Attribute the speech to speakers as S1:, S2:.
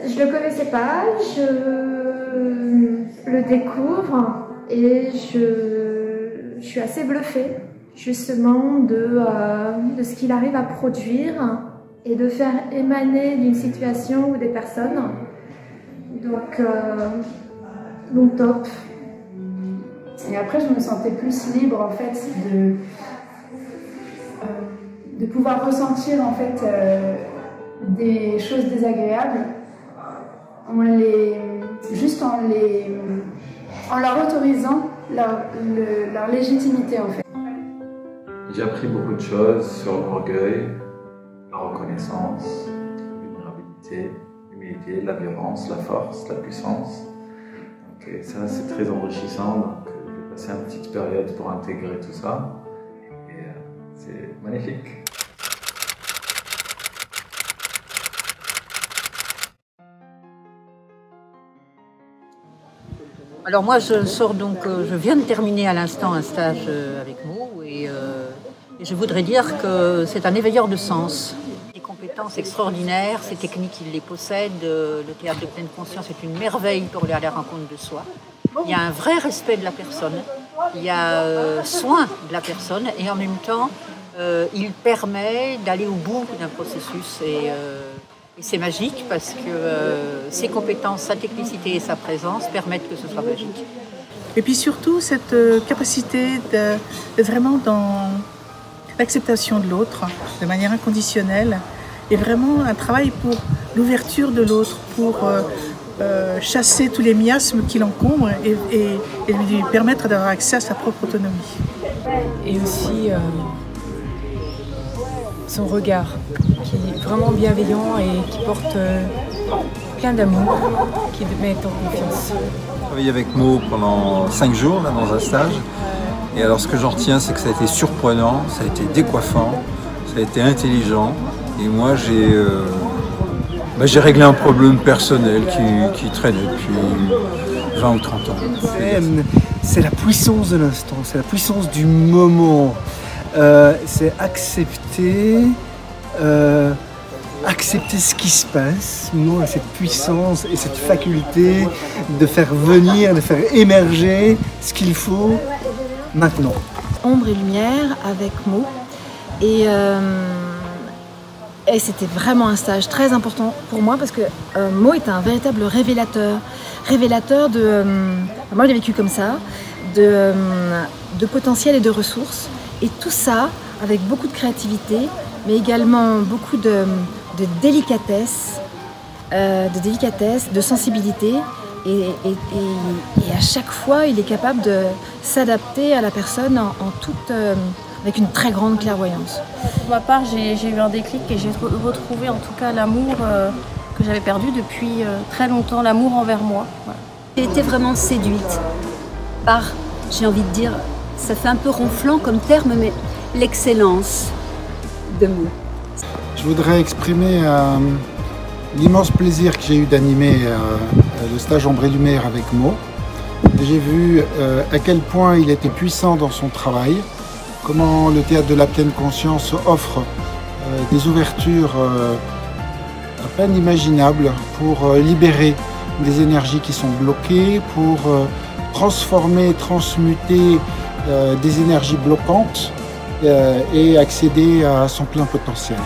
S1: Je le connaissais pas, je le découvre et je suis assez bluffée justement de ce qu'il arrive à produire et de faire émaner d'une situation ou des personnes. Donc top.
S2: Et après, je me sentais plus libre en fait de pouvoir ressentir en fait des choses désagréables en leur autorisant leur légitimité en fait.
S3: J'ai appris beaucoup de choses sur l'orgueil, la reconnaissance, la vulnérabilité, l'humilité, la violence, la force, la puissance. Donc, et ça c'est très enrichissant, donc j'ai passé une petite période pour intégrer tout ça et c'est magnifique.
S4: Alors moi je sors donc, je viens de terminer à l'instant un stage avec Mo et je voudrais dire que c'est un éveilleur de sens. Des compétences extraordinaires, ses techniques il les possède, le théâtre de pleine conscience est une merveille pour aller à la rencontre de soi. Il y a un vrai respect de la personne, il y a soin de la personne et en même temps il permet d'aller au bout d'un processus et c'est magique parce que ses compétences, sa technicité et sa présence permettent que ce soit magique.
S5: Et puis surtout cette capacité d'être vraiment dans l'acceptation de l'autre de manière inconditionnelle et vraiment un travail pour l'ouverture de l'autre, pour chasser tous les miasmes qui l'encombrent et lui permettre d'avoir accès à sa propre autonomie.
S6: Et aussi son regard qui est vraiment bienveillant et qui porte plein d'amour, qui met en confiance.
S7: J'ai travaillé avec Mo pendant 5 jours là, dans un stage. Et alors ce que j'en retiens, c'est que ça a été surprenant, ça a été décoiffant, ça a été intelligent. Et moi j'ai réglé un problème personnel qui traînait depuis 20 ou 30 ans.
S8: C'est la puissance de l'instant, c'est la puissance du moment. C'est accepter ce qui se passe, nous, cette puissance et cette faculté de faire venir, de faire émerger ce qu'il faut maintenant.
S9: Ombre et lumière avec Mo et c'était vraiment un stage très important pour moi parce que Mo est un véritable révélateur de, moi je l'ai vécu comme ça, de potentiel et de ressources et tout ça avec beaucoup de créativité mais également beaucoup de délicatesse, de sensibilité et à chaque fois il est capable de s'adapter à la personne avec une très grande clairvoyance.
S10: Pour ma part, j'ai eu un déclic et j'ai retrouvé en tout cas l'amour que j'avais perdu depuis très longtemps, l'amour envers moi. Voilà.
S11: J'ai été vraiment séduite par, j'ai envie de dire, ça fait un peu ronflant comme terme, mais l'excellence de Mo.
S12: Je voudrais exprimer l'immense plaisir que j'ai eu d'animer le stage Ombre et Lumière avec Mo. J'ai vu à quel point il était puissant dans son travail, comment le théâtre de la pleine conscience offre des ouvertures à peine imaginables pour libérer des énergies qui sont bloquées, pour transformer, transmuter des énergies bloquantes et accéder à son plein potentiel.